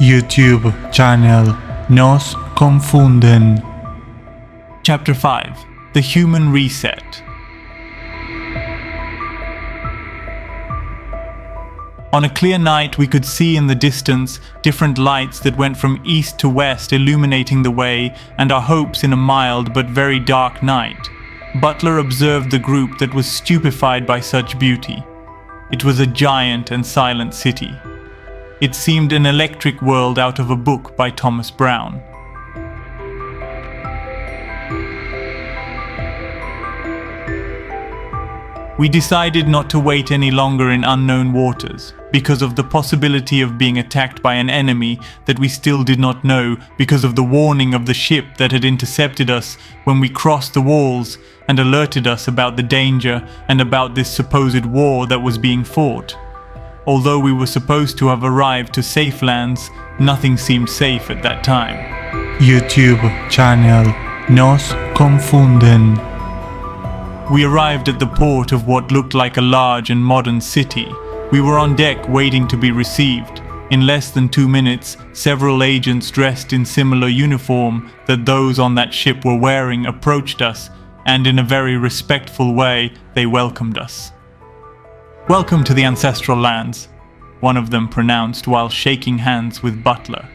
YouTube channel Nos Confunden. Chapter 5. The Human Reset. On a clear night, we could see in the distance different lights that went from east to west, illuminating the way and our hopes in a mild but very dark night. Butler observed the group that was stupefied by such beauty. It was a giant and silent city. It seemed an electric world out of a book by Thomas Brown. We decided not to wait any longer in unknown waters, because of the possibility of being attacked by an enemy that we still did not know, because of the warning of the ship that had intercepted us when we crossed the walls and alerted us about the danger and about this supposed war that was being fought. Although we were supposed to have arrived to safe lands, nothing seemed safe at that time. YouTube channel Nos Confunden. We arrived at the port of what looked like a large and modern city. We were on deck waiting to be received. In less than 2 minutes, several agents dressed in similar uniform that those on that ship were wearing approached us, and in a very respectful way, they welcomed us. "Welcome to the ancestral lands," one of them pronounced while shaking hands with Butler.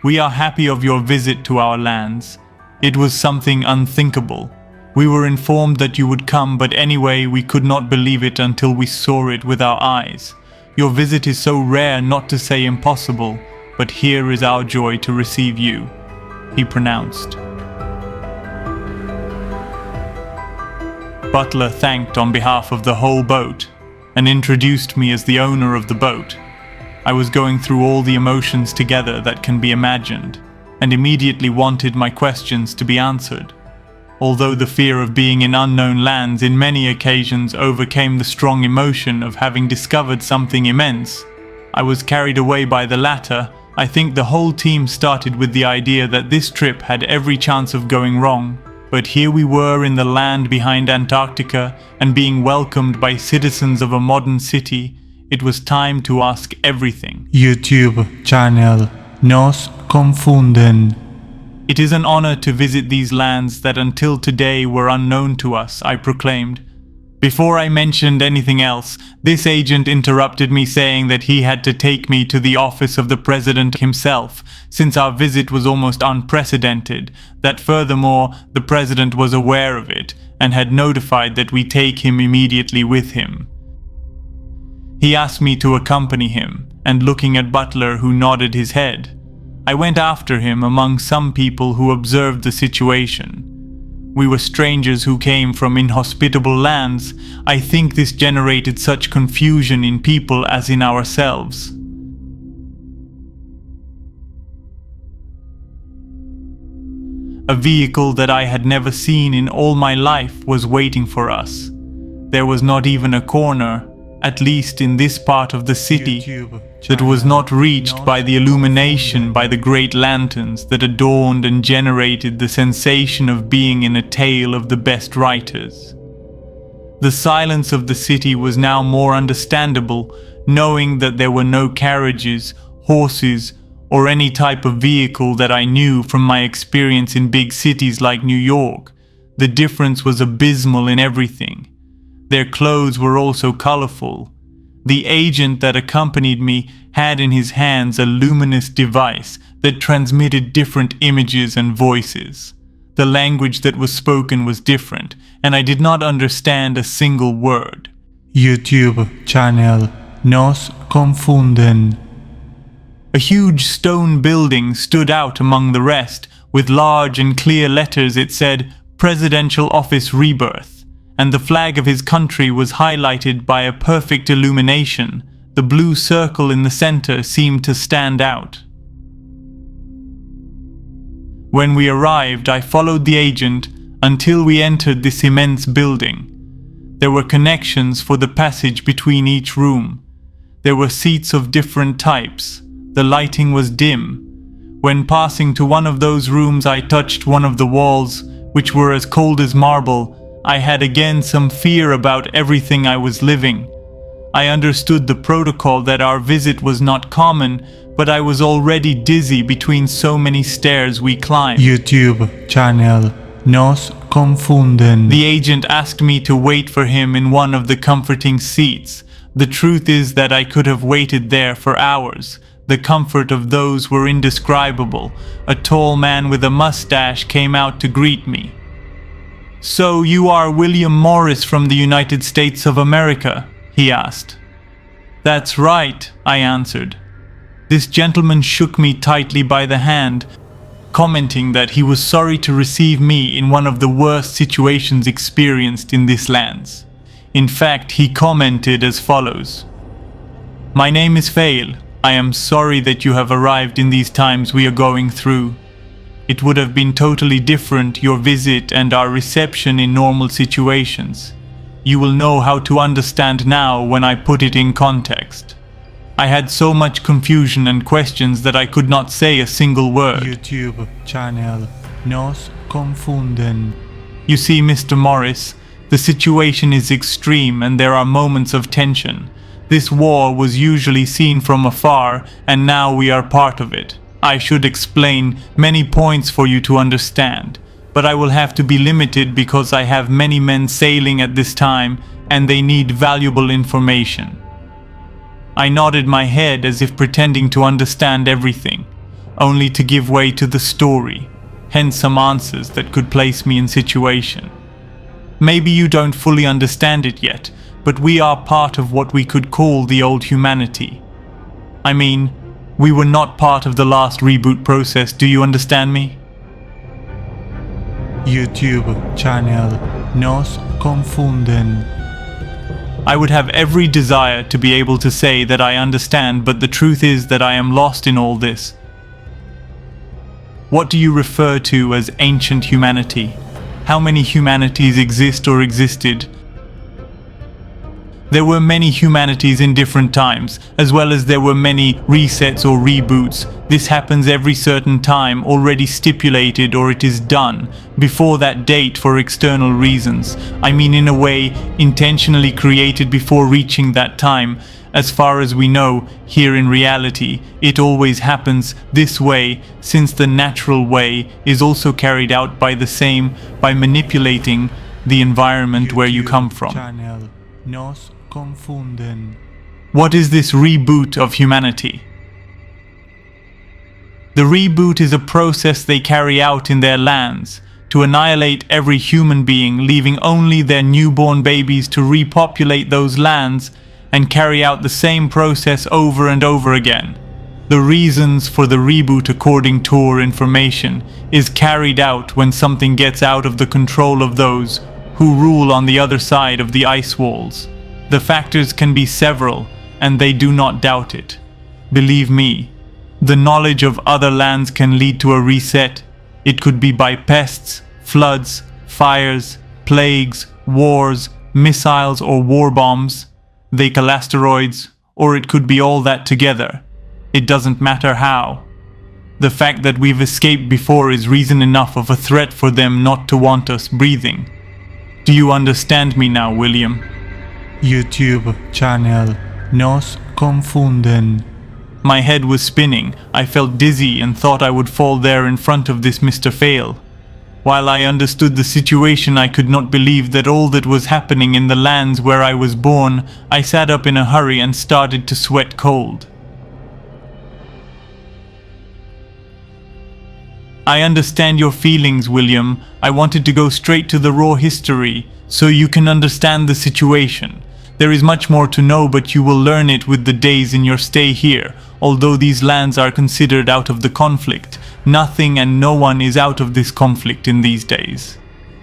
"We are happy of your visit to our lands. It was something unthinkable. We were informed that you would come, but anyway, we could not believe it until we saw it with our eyes. Your visit is so rare, not to say impossible, but here is our joy to receive you," he pronounced. Butler thanked on behalf of the whole boat and introduced me as the owner of the boat. I was going through all the emotions together that can be imagined, and immediately wanted my questions to be answered. Although the fear of being in unknown lands in many occasions overcame the strong emotion of having discovered something immense, I was carried away by the latter. I think the whole team started with the idea that this trip had every chance of going wrong. But here we were in the land behind Antarctica and being welcomed by citizens of a modern city. It was time to ask everything. YouTube channel Nos Confunden. "It is an honor to visit these lands that until today were unknown to us," I proclaimed. Before I mentioned anything else, this agent interrupted me, saying that he had to take me to the office of the president himself, since our visit was almost unprecedented, that furthermore the president was aware of it and had notified that we take him immediately with him. He asked me to accompany him, and looking at Butler, who nodded his head, I went after him among some people who observed the situation. We were strangers who came from inhospitable lands. I think this generated such confusion in people as in ourselves. A vehicle that I had never seen in all my life was waiting for us. There was not even a corner, at least in this part of the city, that was not reached by the illumination by the great lanterns that adorned and generated the sensation of being in a tale of the best writers. The silence of the city was now more understandable, knowing that there were no carriages, horses, or any type of vehicle that I knew from my experience in big cities like New York. The difference was abysmal in everything. Their clothes were also colorful. The agent that accompanied me had in his hands a luminous device that transmitted different images and voices. The language that was spoken was different, and I did not understand a single word. YouTube channel Nos Confunden. A huge stone building stood out among the rest. With large and clear letters it said, "Presidential Office Rebirth," and the flag of his country was highlighted by a perfect illumination. The blue circle in the center seemed to stand out. When we arrived, I followed the agent until we entered this immense building. There were connections for the passage between each room. There were seats of different types. The lighting was dim. When passing to one of those rooms, I touched one of the walls, which were as cold as marble. I had again some fear about everything I was living. I understood the protocol that our visit was not common, but I was already dizzy between so many stairs we climbed. YouTube channel Nos Confunden. The agent asked me to wait for him in one of the comforting seats. The truth is that I could have waited there for hours. The comfort of those were indescribable. A tall man with a mustache came out to greet me. "So you are William Morris from the United States of America?" he asked. "That's right," I answered. This gentleman shook me tightly by the hand, commenting that he was sorry to receive me in one of the worst situations experienced in these lands. In fact, he commented as follows: "My name is Fail. I am sorry that you have arrived in these times we are going through. It would have been totally different, your visit and our reception in normal situations. You will know how to understand now when I put it in context. I had so much confusion and questions that I could not say a single word." YouTube channel Nos Confunden. You see, Mr. Morris, the situation is extreme and there are moments of tension. This war was usually seen from afar, and now we are part of it. I should explain many points for you to understand, but I will have to be limited because I have many men sailing at this time and they need valuable information. I nodded my head as if pretending to understand everything, only to give way to the story, hence some answers that could place me in situation. Maybe you don't fully understand it yet, but we are part of what we could call the old humanity. I mean, we were not part of the last reboot process, do you understand me? YouTube channel Nos Confunden. I would have every desire to be able to say that I understand, but the truth is that I am lost in all this. What do you refer to as ancient humanity? How many humanities exist or existed? There were many humanities in different times, as well as there were many resets or reboots. This happens every certain time, already stipulated, or it is done before that date for external reasons. I mean, in a way, intentionally created before reaching that time. As far as we know, here in reality, it always happens this way, since the natural way is also carried out by the same, by manipulating the environment where you come from. Channel Nos Confunden. What is this reboot of humanity? The reboot is a process they carry out in their lands to annihilate every human being, leaving only their newborn babies to repopulate those lands and carry out the same process over and over again. The reasons for the reboot, according to our information, is carried out when something gets out of the control of those who rule on the other side of the ice walls. The factors can be several, and they do not doubt it. Believe me, the knowledge of other lands can lead to a reset. It could be by pests, floods, fires, plagues, wars, missiles or war bombs, vehicle asteroids, or it could be all that together. It doesn't matter how. The fact that we've escaped before is reason enough of a threat for them not to want us breathing. Do you understand me now, William? YouTube channel Nos Confunden. My head was spinning. I felt dizzy and thought I would fall there in front of this Mr. Fail. While I understood the situation, I could not believe that all that was happening in the lands where I was born. I sat up in a hurry and started to sweat cold. I understand your feelings, William. I wanted to go straight to the raw history, so you can understand the situation. There is much more to know, but you will learn it with the days in your stay here. Although these lands are considered out of the conflict, nothing and no one is out of this conflict in these days.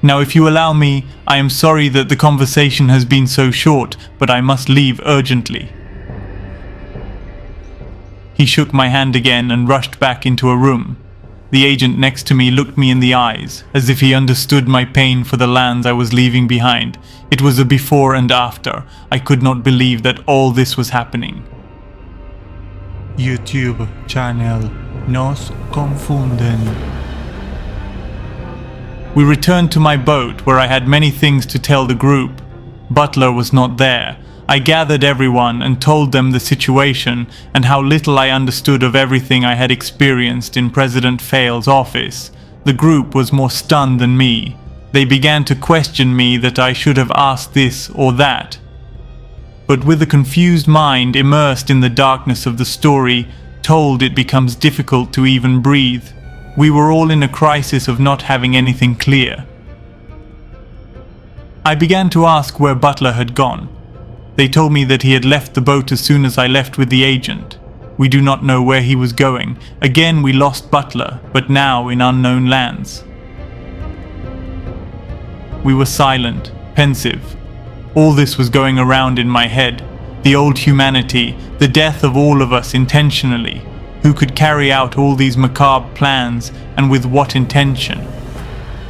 Now, if you allow me, I am sorry that the conversation has been so short, but I must leave urgently. He shook my hand again and rushed back into a room. The agent next to me looked me in the eyes, as if he understood my pain for the lands I was leaving behind. It was a before and after. I could not believe that all this was happening. YouTube channel Nos Confunden. We returned to my boat, where I had many things to tell the group. Butler was not there. I gathered everyone and told them the situation and how little I understood of everything I had experienced in President Fail's office. The group was more stunned than me. They began to question me that I should have asked this or that. But with a confused mind immersed in the darkness of the story told, it becomes difficult to even breathe. We were all in a crisis of not having anything clear. I began to ask where Butler had gone. They told me that he had left the boat as soon as I left with the agent. We do not know where he was going. Again, we lost Butler, but now in unknown lands. We were silent, pensive. All this was going around in my head. The old humanity, the death of all of us intentionally. Who could carry out all these macabre plans, and with what intention?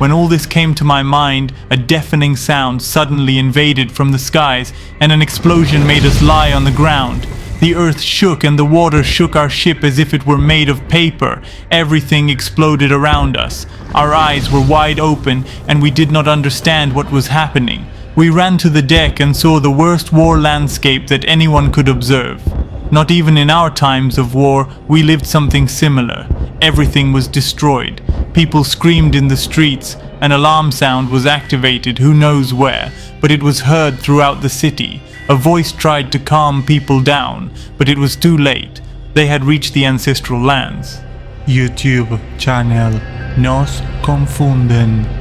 When all this came to my mind, a deafening sound suddenly invaded from the skies, and an explosion made us lie on the ground. The earth shook and the water shook our ship as if it were made of paper. Everything exploded around us. Our eyes were wide open, and we did not understand what was happening. We ran to the deck and saw the worst war landscape that anyone could observe. Not even in our times of war, we lived something similar. Everything was destroyed. People screamed in the streets. An alarm sound was activated who knows where, but it was heard throughout the city. A voice tried to calm people down, but it was too late. They had reached the ancestral lands. YouTube channel Nos Confunden.